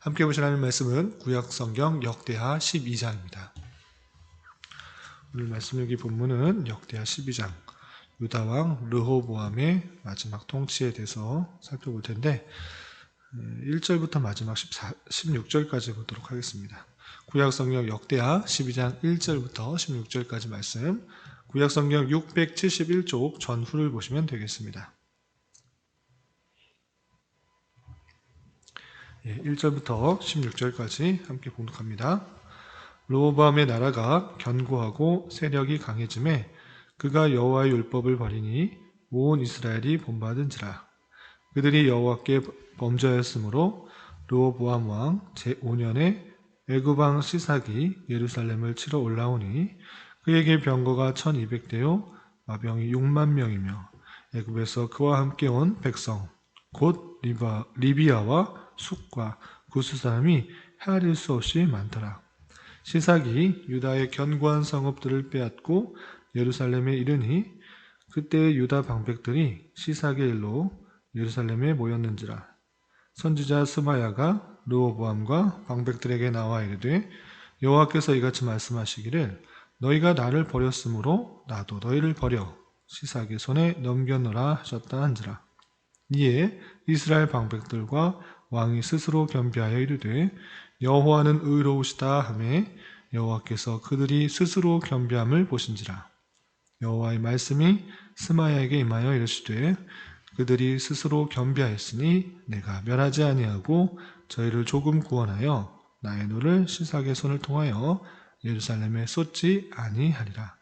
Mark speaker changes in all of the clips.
Speaker 1: 함께 보실 하나님 말씀은 구약성경 역대하 12장입니다. 오늘 말씀 여기 본문은 역대하 12장 유다왕 르호보암의 마지막 통치에 대해서 살펴볼 텐데 1절부터 마지막 16절까지 보도록 하겠습니다. 구약성경 역대하 12장 1절부터 16절까지 말씀, 구약성경 671쪽 전후를 보시면 되겠습니다. 1절부터 16절까지 함께 봉독합니다. 르호보암의 나라가 견고하고 세력이 강해짐에 그가 여호와의 율법을 버리니 온 이스라엘이 본받은지라. 그들이 여호와께 범죄하였으므로 르호보암 왕 제5년에 애굽 왕 시삭이 예루살렘을 치러 올라오니 그에게 병거가 1200대요 마병이 6만 명이며 애굽에서 그와 함께 온 백성 곧 리비아와 숙과 구스 사람이 헤아릴 수 없이 많더라. 시삭이 유다의 견고한 성읍들을 빼앗고 예루살렘에 이르니 그때 유다 방백들이 시삭의 일로 예루살렘에 모였는지라. 선지자 스마야가 르호보암과 방백들에게 나와 이르되 여호와께서 이같이 말씀하시기를 너희가 나를 버렸으므로 나도 너희를 버려 시삭의 손에 넘겨노라 하셨다 한지라. 이에 이스라엘 방백들과 왕이 스스로 겸비하여 이르되 여호와는 의로우시다 하매 여호와께서 그들이 스스로 겸비함을 보신지라. 여호와의 말씀이 스마야에게 임하여 이르시되 그들이 스스로 겸비하였으니 내가 멸하지 아니하고 저희를 조금 구원하여 나의 노를 시삭의 손을 통하여 예루살렘에 쏟지 아니하리라.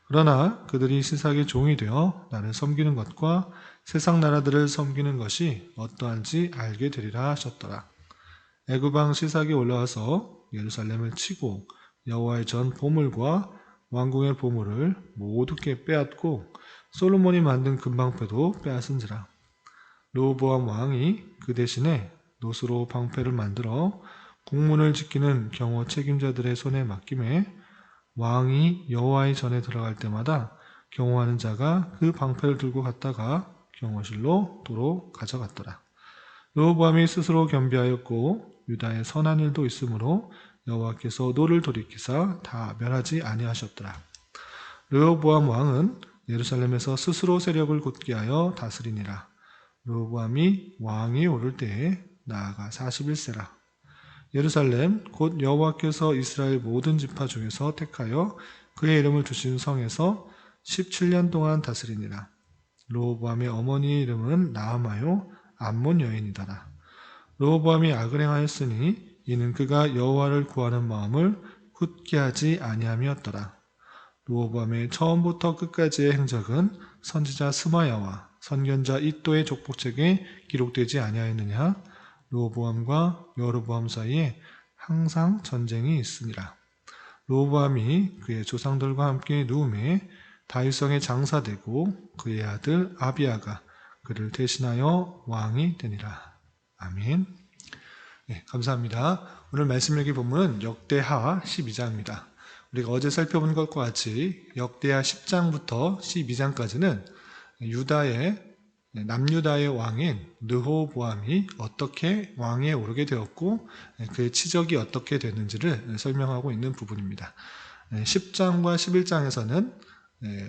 Speaker 1: 그러나 그들이 시삭의 종이 되어 나를 섬기는 것과 세상 나라들을 섬기는 것이 어떠한지 알게 되리라 하셨더라. 애굽 왕 시삭이 올라와서 예루살렘을 치고 여호와의 전 보물과 왕궁의 보물을 모두 빼앗고 솔로몬이 만든 금방패도 빼앗은지라. 르호보암 왕이 그 대신에 노스로 방패를 만들어 국문을 지키는 경호 책임자들의 손에 맡김에 왕이 여호와의 전에 들어갈 때마다 경호하는 자가 그 방패를 들고 갔다가 경호실로 도로 가져갔더라. 르호보암이 스스로 겸비하였고 유다에 선한 일도 있으므로 여호와께서 노를 돌이키사 다 멸하지 아니하셨더라. 르호보암 왕은 예루살렘에서 스스로 세력을 굳게 하여 다스리니라. 르호보암이 왕이 오를 때에 나아가 41세라. 예루살렘 곧 여호와께서 이스라엘 모든 지파 중에서 택하여 그의 이름을 두신 성에서 17년 동안 다스리니라. 르호보암의 어머니의 이름은 나아마요 암몬 여인이더라. 르호보암이 악을 행하였으니 이는 그가 여호와를 구하는 마음을 굳게 하지 아니함이었더라. 르호보암의 처음부터 끝까지의 행적은 선지자 스마야와 선견자 이도의 족보책에 기록되지 아니하였느냐? 르호보암과 여로보암 사이에 항상 전쟁이 있으니라. 르호보암이 그의 조상들과 함께 누움에 다윗성에 장사되고 그의 아들 아비야가 그를 대신하여 왕이 되니라. 아멘. 네, 감사합니다. 오늘 말씀 여기 본문은 역대하 12장입니다. 우리가 어제 살펴본 것과 같이 역대하 10장부터 12장까지는 남유다의 왕인 르호보암이 어떻게 왕위에 오르게 되었고 그의 치적이 어떻게 됐는지를 설명하고 있는 부분입니다. 10장과 11장에서는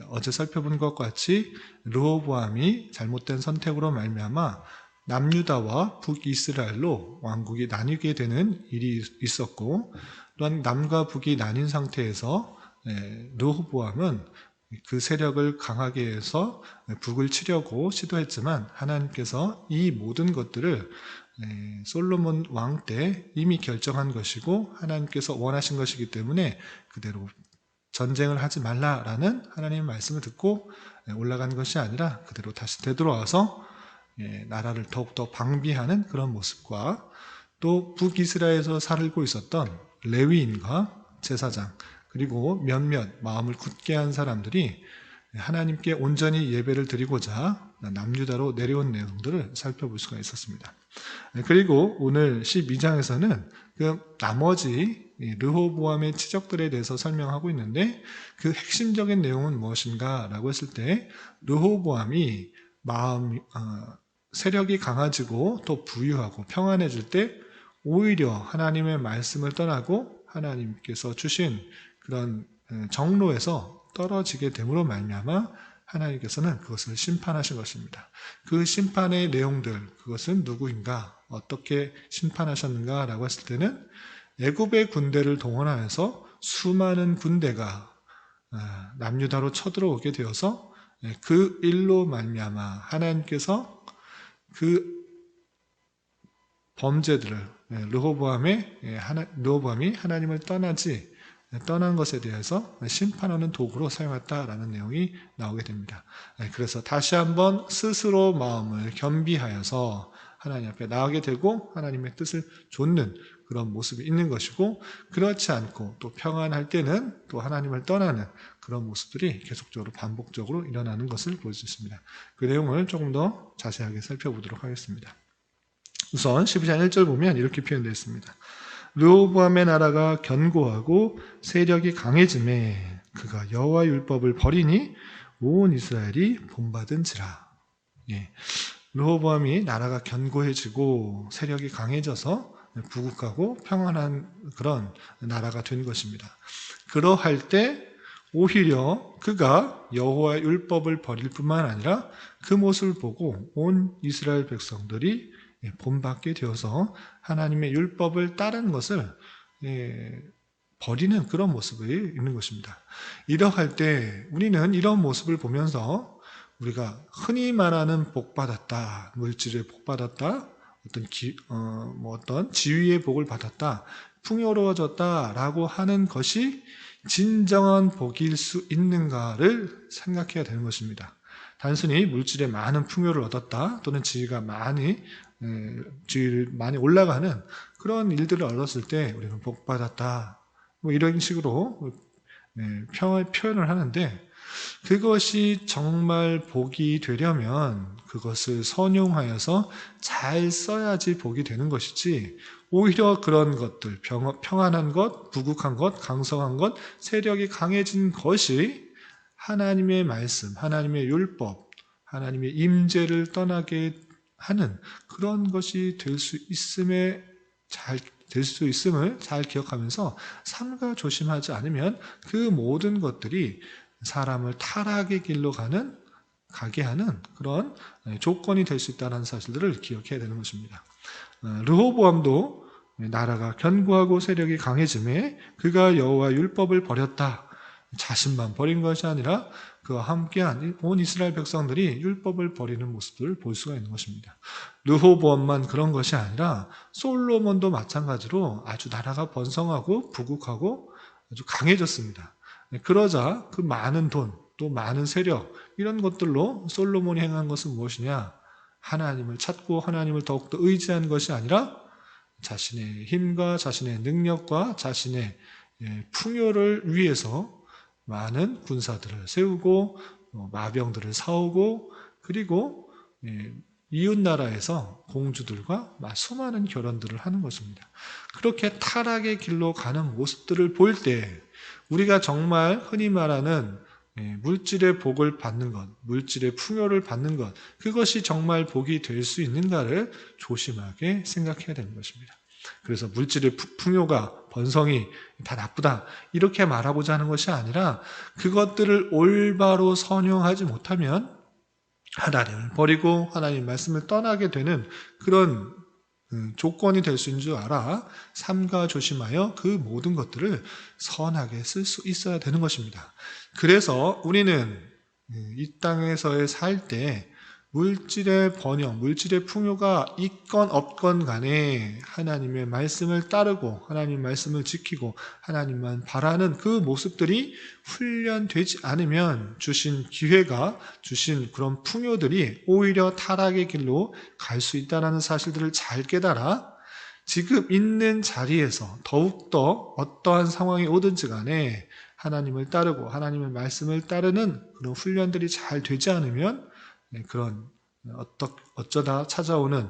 Speaker 1: 어제 살펴본 것과 같이 르호보암이 잘못된 선택으로 말미암아 남유다와 북이스라엘로 왕국이 나뉘게 되는 일이 있었고, 또한 남과 북이 나뉜 상태에서 르호보암은 그 세력을 강하게 해서 북을 치려고 시도했지만 하나님께서 이 모든 것들을 솔로몬 왕 때 이미 결정한 것이고 하나님께서 원하신 것이기 때문에 그대로 전쟁을 하지 말라라는 하나님의 말씀을 듣고 올라간 것이 아니라 그대로 다시 되돌아와서 나라를 더욱더 방비하는 그런 모습과 또 북이스라엘에서 살고 있었던 레위인과 제사장 그리고 몇몇 마음을 굳게 한 사람들이 하나님께 온전히 예배를 드리고자 남유다로 내려온 내용들을 살펴볼 수가 있었습니다. 그리고 오늘 12장에서는 그 나머지 르호보암의 치적들에 대해서 설명하고 있는데 그 핵심적인 내용은 무엇인가 라고 했을 때 르호보암이 세력이 강해지고 또 부유하고 평안해질 때 오히려 하나님의 말씀을 떠나고 하나님께서 주신 그런 정로에서 떨어지게 됨으로 말미암아 하나님께서는 그것을 심판하신 것입니다. 그 심판의 내용들, 그것은 누구인가, 어떻게 심판하셨는가라고 했을 때는 애굽의 군대를 동원하여서 수많은 군대가 남유다로 쳐들어오게 되어서 그 일로 말미암아 하나님께서 그 범죄들을 르호보암이 하나님을 떠난 것에 대해서 심판하는 도구로 사용했다라는 내용이 나오게 됩니다. 그래서 다시 한번 스스로 마음을 겸비하여서 하나님 앞에 나가게 되고 하나님의 뜻을 좇는 그런 모습이 있는 것이고, 그렇지 않고 또 평안할 때는 또 하나님을 떠나는 그런 모습들이 계속적으로 반복적으로 일어나는 것을 볼 수 있습니다. 그 내용을 조금 더 자세하게 살펴보도록 하겠습니다. 우선 12장 1절 보면 이렇게 표현되어 있습니다. 르호보암의 나라가 견고하고 세력이 강해짐에 그가 여호와 율법을 버리니 온 이스라엘이 본받은지라. 르호보암이 나라가 견고해지고 세력이 강해져서 부국하고 평안한 그런 나라가 된 것입니다. 그러할 때 오히려 그가 여호와의 율법을 버릴 뿐만 아니라 그 모습을 보고 온 이스라엘 백성들이 본받게 되어서 하나님의 율법을 따르는 것을 버리는 그런 모습이 있는 것입니다. 이러할 때 우리는 이런 모습을 보면서 우리가 흔히 말하는 복받았다, 물질의 복받았다, 어떤 지위의 복을 받았다, 풍요로워졌다라고 하는 것이 진정한 복일 수 있는가를 생각해야 되는 것입니다. 단순히 물질에 많은 풍요를 얻었다, 또는 지위가 많이 올라가는 그런 일들을 얻었을 때 우리는 복받았다, 이런 식으로 표현을 하는데, 그것이 정말 복이 되려면 그것을 선용하여서 잘 써야지 복이 되는 것이지, 오히려 그런 것들, 평안한 것, 부국한 것, 강성한 것, 세력이 강해진 것이 하나님의 말씀, 하나님의 율법, 하나님의 임재를 떠나게 하는 그런 것이 될 수 있음을 잘 기억하면서 삼가 조심하지 않으면 그 모든 것들이 사람을 타락의 길로 가게 하는 그런 조건이 될 수 있다는 사실들을 기억해야 되는 것입니다. 르호보암도 나라가 견고하고 세력이 강해짐에 그가 여호와 율법을 버렸다. 자신만 버린 것이 아니라 그와 함께한 온 이스라엘 백성들이 율법을 버리는 모습들을 볼 수가 있는 것입니다. 르호보암만 그런 것이 아니라 솔로몬도 마찬가지로 아주 나라가 번성하고 부국하고 아주 강해졌습니다. 그러자 그 많은 돈, 또 많은 세력, 이런 것들로 솔로몬이 행한 것은 무엇이냐? 하나님을 찾고 하나님을 더욱더 의지한 것이 아니라 자신의 힘과 자신의 능력과 자신의 풍요를 위해서 많은 군사들을 세우고 마병들을 사오고, 그리고 이웃 나라에서 공주들과 수많은 결혼들을 하는 것입니다. 그렇게 타락의 길로 가는 모습들을 볼 때 우리가 정말 흔히 말하는 물질의 복을 받는 것, 물질의 풍요를 받는 것, 그것이 정말 복이 될 수 있는가를 조심하게 생각해야 되는 것입니다. 그래서 물질의 풍요가, 번성이 다 나쁘다, 이렇게 말하고자 하는 것이 아니라 그것들을 올바로 선용하지 못하면 하나님을 버리고 하나님 말씀을 떠나게 되는 그런 조건이 될 수 있는 줄 알아 삼가 조심하여 그 모든 것들을 선하게 쓸 수 있어야 되는 것입니다. 그래서 우리는 이 땅에서의 살 때 물질의 번영, 물질의 풍요가 있건 없건 간에 하나님의 말씀을 따르고 하나님 말씀을 지키고 하나님만 바라는 그 모습들이 훈련되지 않으면 주신 기회가, 주신 그런 풍요들이 오히려 타락의 길로 갈 수 있다는 사실들을 잘 깨달아 지금 있는 자리에서 더욱더 어떠한 상황이 오든지 간에 하나님을 따르고 하나님의 말씀을 따르는 그런 훈련들이 잘 되지 않으면 그런 어쩌다 찾아오는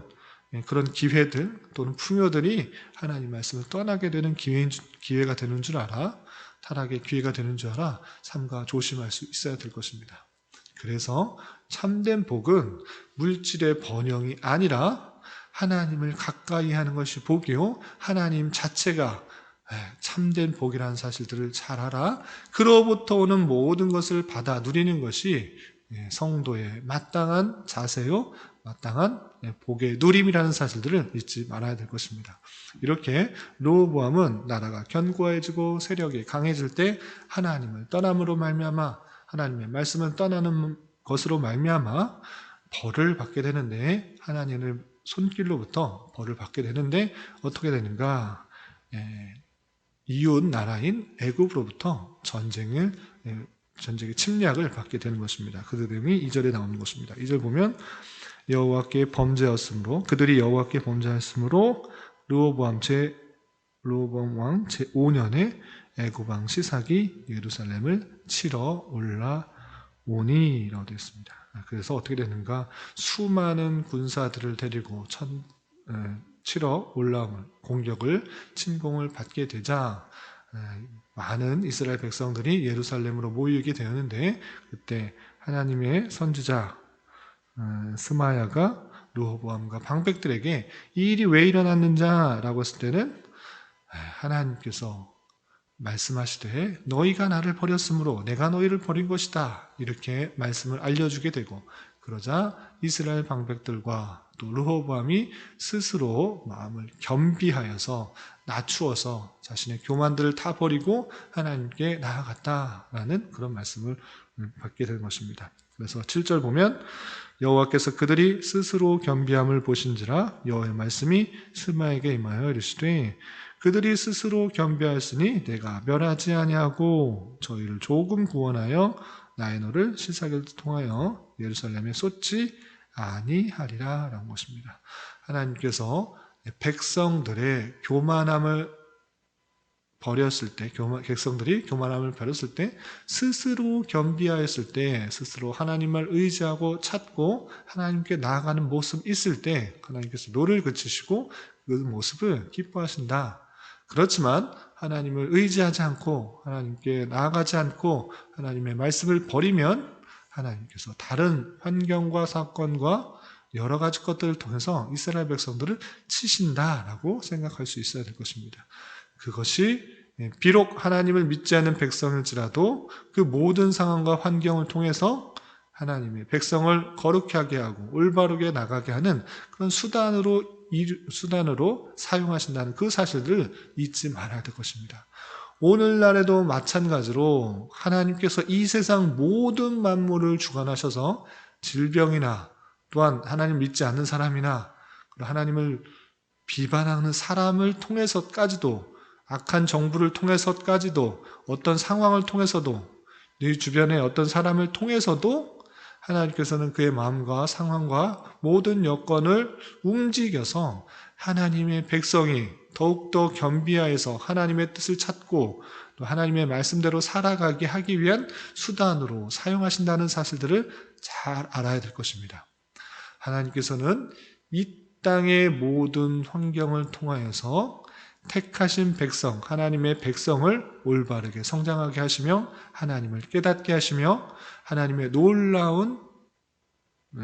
Speaker 1: 그런 기회들 또는 풍요들이 하나님 말씀을 떠나게 되는 기회가 되는 줄 알아, 타락의 기회가 되는 줄 알아 삼가 조심할 수 있어야 될 것입니다. 그래서 참된 복은 물질의 번영이 아니라 하나님을 가까이 하는 것이 복이요 하나님 자체가 참된 복이라는 사실들을 잘 알아 그로부터 오는 모든 것을 받아 누리는 것이 성도의 마땅한 자세요 마땅한 복의 누림이라는 사실들을 잊지 말아야 될 것입니다. 이렇게 르호보암은 나라가 견고해지고 세력이 강해질 때 하나님을 떠남으로 말미암아 하나님의 말씀을 떠나는 것으로 말미암아 벌을 받게 되는데 하나님의 손길로부터 벌을 받게 되는데 어떻게 되는가? 이웃 나라인 애굽으로부터 전쟁의 침략을 받게 되는 것입니다. 그들이 2절에 나오는 것입니다. 2절 보면 여호와께 범죄하였으므로 그들이 여호와께 범죄하였으므로 르호보암 왕 제5년에 애굽 왕 시삭이 예루살렘을 치러 올라오니라고 되어 있습니다. 그래서 어떻게 되는가? 수많은 군사들을 데리고 치러 올라오는 공격을 침공을 받게 되자 많은 이스라엘 백성들이 예루살렘으로 모이게 되었는데 그때 하나님의 선지자 스마야가 르호보암과 방백들에게 이 일이 왜 일어났는지라고 했을 때는 하나님께서 말씀하시되 너희가 나를 버렸으므로 내가 너희를 버린 것이다 이렇게 말씀을 알려주게 되고 그러자 이스라엘 방백들과 또 르호보암이 스스로 마음을 겸비하여서 낮추어서 자신의 교만들을 다 버리고 하나님께 나아갔다라는 그런 말씀을 받게 된 것입니다. 그래서 7절 보면 여호와께서 그들이 스스로 겸비함을 보신지라 여호와의 말씀이 스마에게 임하여 이르시되 그들이 스스로 겸비하였으니 내가 멸하지 아니하고 저희를 조금 구원하여 나의 너를 시삭을 통하여 예루살렘에 쏟지 아니하리라 라는 것입니다. 하나님께서 백성들의 교만함을 버렸을 때, 백성들이 교만함을 버렸을 때, 스스로 겸비하였을 때, 스스로 하나님을 의지하고 찾고 하나님께 나아가는 모습 있을 때 하나님께서 노를 그치시고 그 모습을 기뻐하신다. 그렇지만 하나님을 의지하지 않고 하나님께 나아가지 않고 하나님의 말씀을 버리면 하나님께서 다른 환경과 사건과 여러 가지 것들을 통해서 이스라엘 백성들을 치신다라고 생각할 수 있어야 될 것입니다. 그것이 비록 하나님을 믿지 않는 백성일지라도 그 모든 상황과 환경을 통해서 하나님의 백성을 거룩하게 하고 올바르게 나가게 하는 그런 수단으로 사용하신다는 그 사실을 잊지 말아야 될 것입니다. 오늘날에도 마찬가지로 하나님께서 이 세상 모든 만물을 주관하셔서 질병이나 또한 하나님 믿지 않는 사람이나 하나님을 비판하는 사람을 통해서까지도 악한 정부를 통해서까지도 어떤 상황을 통해서도 네 주변의 어떤 사람을 통해서도 하나님께서는 그의 마음과 상황과 모든 여건을 움직여서 하나님의 백성이 더욱더 겸비하여서 하나님의 뜻을 찾고 또 하나님의 말씀대로 살아가게 하기 위한 수단으로 사용하신다는 사실들을 잘 알아야 될 것입니다. 하나님께서는 이 땅의 모든 환경을 통하여서 택하신 백성, 하나님의 백성을 올바르게 성장하게 하시며 하나님을 깨닫게 하시며 하나님의 놀라운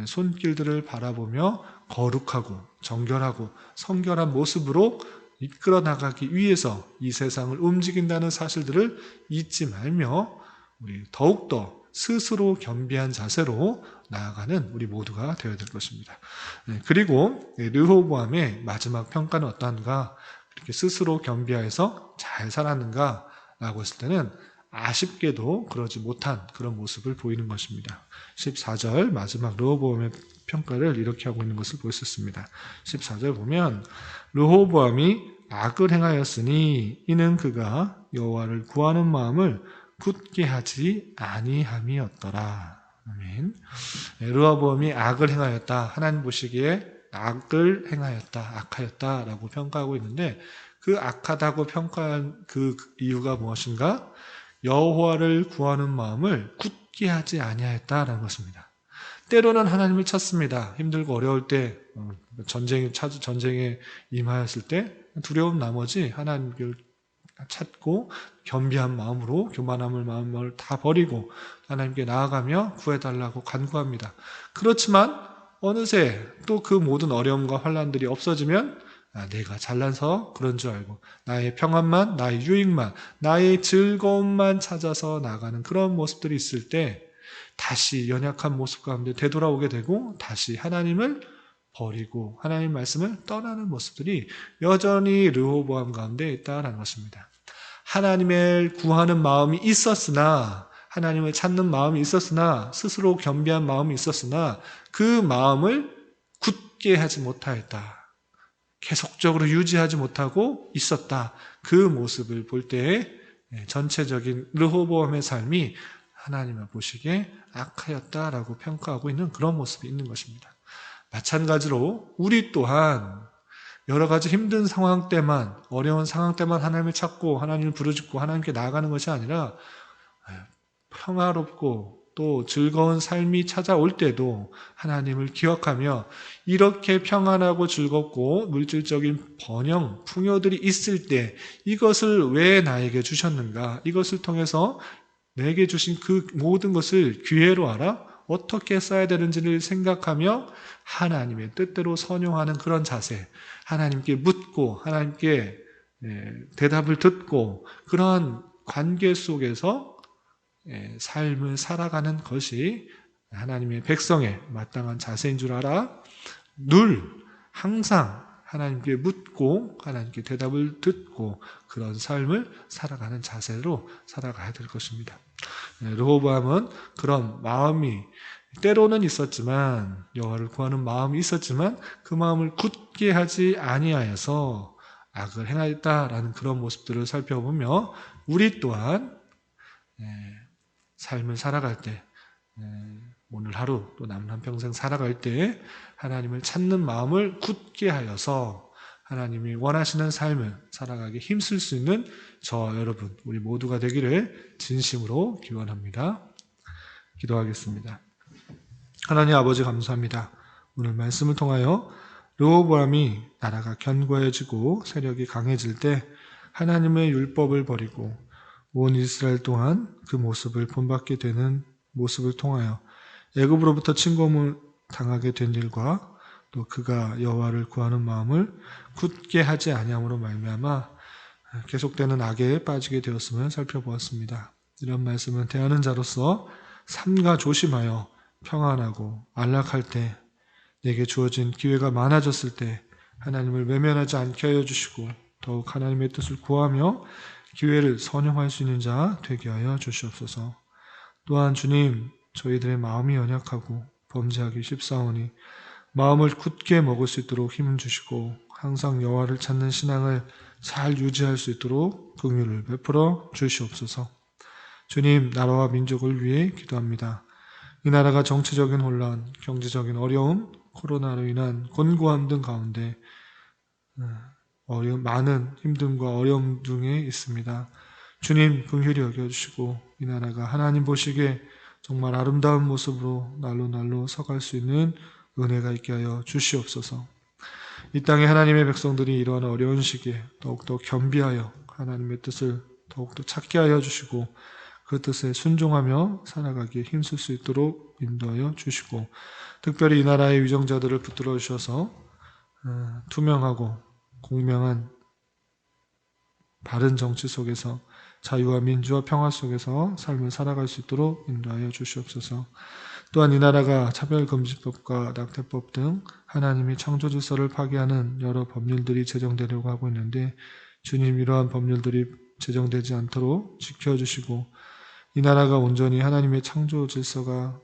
Speaker 1: 손길들을 바라보며 거룩하고 정결하고 성결한 모습으로 이끌어 나가기 위해서 이 세상을 움직인다는 사실들을 잊지 말며 우리 더욱더 스스로 겸비한 자세로 나아가는 우리 모두가 되어야 될 것입니다. 그리고 르호보암의 마지막 평가는 어떠한가? 이렇게 스스로 겸비하여서 잘 살았는가? 라고 했을 때는 아쉽게도 그러지 못한 그런 모습을 보이는 것입니다. 14절 마지막 르호보암의 평가를 이렇게 하고 있는 것을 볼 수 있습니다. 14절 보면 르호보암이 악을 행하였으니 이는 그가 여호와를 구하는 마음을 굳게 하지 아니함이었더라. 아멘. 르호보암이 악을 행하였다. 하나님 보시기에 악을 행하였다. 악하였다라고 평가하고 있는데 그 악하다고 평가한 그 이유가 무엇인가? 여호와를 구하는 마음을 굳게 하지 아니하였다라는 것입니다. 때로는 하나님을 찾습니다. 힘들고 어려울 때 전쟁에 임하였을 때 두려움 나머지 하나님을 찾고 겸비한 마음으로 교만함을 마음을 다 버리고 하나님께 나아가며 구해달라고 간구합니다. 그렇지만 어느새 또 그 모든 어려움과 환난들이 없어지면 내가 잘나서 그런 줄 알고 나의 평안만, 나의 유익만, 나의 즐거움만 찾아서 나가는 그런 모습들이 있을 때 다시 연약한 모습 가운데 되돌아오게 되고 다시 하나님을 버리고 하나님 말씀을 떠나는 모습들이 여전히 르호보암 가운데 있다라는 것입니다. 하나님을 구하는 마음이 있었으나 하나님을 찾는 마음이 있었으나 스스로 겸비한 마음이 있었으나 그 마음을 굳게 하지 못하였다. 계속적으로 유지하지 못하고 있었다. 그 모습을 볼 때에 전체적인 르호보암의 삶이 하나님을 보시기에 악하였다라고 평가하고 있는 그런 모습이 있는 것입니다. 마찬가지로 우리 또한 여러 가지 힘든 상황 때만, 어려운 상황 때만 하나님을 찾고 하나님을 부르짖고 하나님께 나아가는 것이 아니라 평화롭고 또 즐거운 삶이 찾아올 때도 하나님을 기억하며 이렇게 평안하고 즐겁고 물질적인 번영, 풍요들이 있을 때 이것을 왜 나에게 주셨는가? 이것을 통해서 내게 주신 그 모든 것을 기회로 알아 어떻게 써야 되는지를 생각하며 하나님의 뜻대로 선용하는 그런 자세, 하나님께 묻고 하나님께 대답을 듣고 그러한 관계 속에서 삶을 살아가는 것이 하나님의 백성의 마땅한 자세인 줄 알아 항상 하나님께 묻고 하나님께 대답을 듣고 그런 삶을 살아가는 자세로 살아가야 될 것입니다. 르호보암은 그런 마음이 때로는 있었지만 여호와를 구하는 마음이 있었지만 그 마음을 굳게 하지 아니하여서 악을 행하였다라는 그런 모습들을 살펴보며 우리 또한 삶을 살아갈 때 오늘 하루 또 남은 한평생 살아갈 때 하나님을 찾는 마음을 굳게 하여서 하나님이 원하시는 삶을 살아가기 힘쓸 수 있는 저와 여러분 우리 모두가 되기를 진심으로 기원합니다. 기도하겠습니다. 하나님 아버지 감사합니다. 오늘 말씀을 통하여 르호보암이 나라가 견고해지고 세력이 강해질 때 하나님의 율법을 버리고 온 이스라엘 또한 그 모습을 본받게 되는 모습을 통하여 애굽으로부터 침공을 당하게 된 일과 또 그가 여호와를 구하는 마음을 굳게 하지 아니함으로 말미암아 계속되는 악에 빠지게 되었음을 살펴보았습니다. 이런 말씀은 대하는 자로서 삼가 조심하여 평안하고 안락할 때 내게 주어진 기회가 많아졌을 때 하나님을 외면하지 않게 하여 주시고 더욱 하나님의 뜻을 구하며 기회를 선용할 수 있는 자 되게 하여 주시옵소서. 또한 주님 저희들의 마음이 연약하고 범죄하기 쉽사오니 마음을 굳게 먹을 수 있도록 힘을 주시고 항상 여호와를 찾는 신앙을 잘 유지할 수 있도록 긍휼을 베풀어 주시옵소서. 주님 나라와 민족을 위해 기도합니다. 이 나라가 정치적인 혼란, 경제적인 어려움, 코로나로 인한 곤고함 등 가운데 많은 힘듦과 어려움 등에 있습니다. 주님 긍휼히 여겨주시고 이 나라가 하나님 보시기에 정말 아름다운 모습으로 날로 서갈 수 있는 은혜가 있게 하여 주시옵소서. 이 땅에 하나님의 백성들이 이러한 어려운 시기에 더욱더 겸비하여 하나님의 뜻을 더욱더 찾게 하여 주시고 그 뜻에 순종하며 살아가기에 힘쓸 수 있도록 인도하여 주시고 특별히 이 나라의 위정자들을 붙들어 주셔서 투명하고 공명한 바른 정치 속에서 자유와 민주와 평화 속에서 삶을 살아갈 수 있도록 인도하여 주시옵소서. 또한 이 나라가 차별금지법과 낙태법 등 하나님이 창조 질서를 파괴하는 여러 법률들이 제정되려고 하고 있는데 주님 이러한 법률들이 제정되지 않도록 지켜주시고 이 나라가 온전히 하나님의 창조 질서가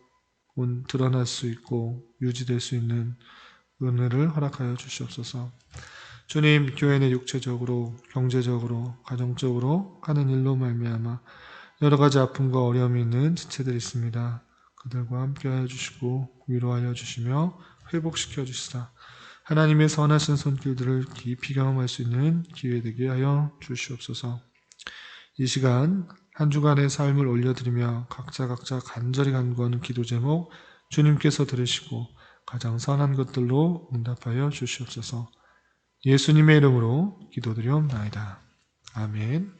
Speaker 1: 드러날 수 있고 유지될 수 있는 은혜를 허락하여 주시옵소서. 주님 교회는 육체적으로 경제적으로 가정적으로 하는 일로 말미암아 여러 가지 아픔과 어려움이 있는 지체들이 있습니다. 그들과 함께하여 주시고 위로하여 주시며 회복시켜 주시사 하나님의 선하신 손길들을 깊이 경험할 수 있는 기회 되게 하여 주시옵소서. 이 시간 한 주간의 삶을 올려드리며 각자 간절히 간구하는 기도 제목 주님께서 들으시고 가장 선한 것들로 응답하여 주시옵소서. 예수님의 이름으로 기도드리옵나이다. 아멘.